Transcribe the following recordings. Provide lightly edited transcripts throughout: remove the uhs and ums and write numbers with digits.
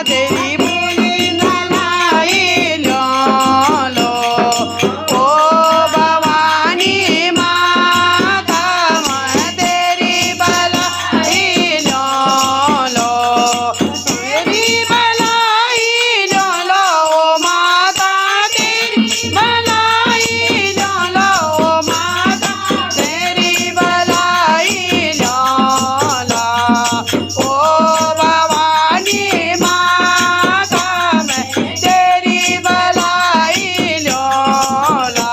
तेरी पूरी लाई लो लो ओ भवानी माता मैं तेरी भलाई लो लो तेरी भलाई लो लो माता तेरी भलाई लो लो माता तेरी भलाई लो लो ओ भवानी माता मैं तेरी भलाई लो लो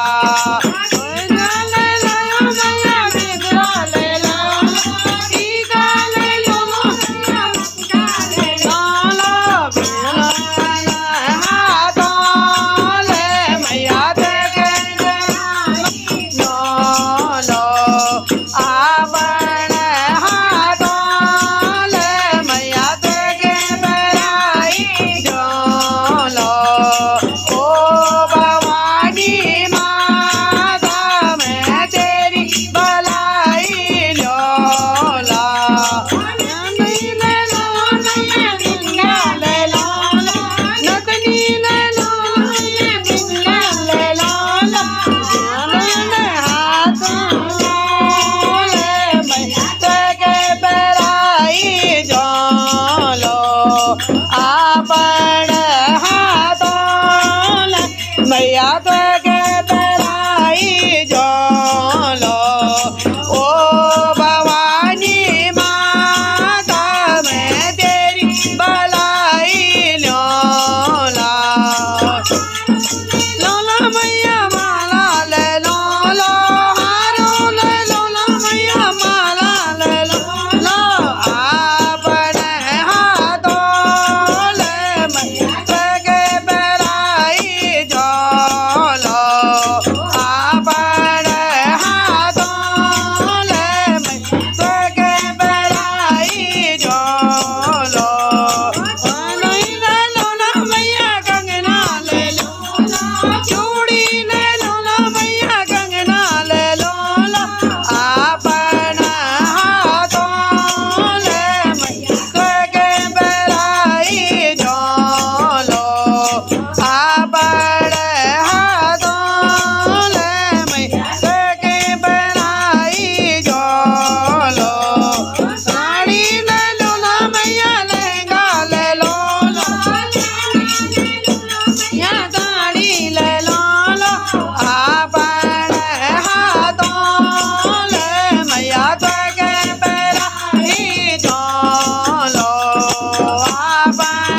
मैया तो के बेलाई जो लो ओ भवानी माता मैं तेरी भलाई लो ला लोला मैया माला ले लो लो हारो ले लो ला मैया माला ले लो लो आपने हाथों ले मैया तो के बेलाई जो bye.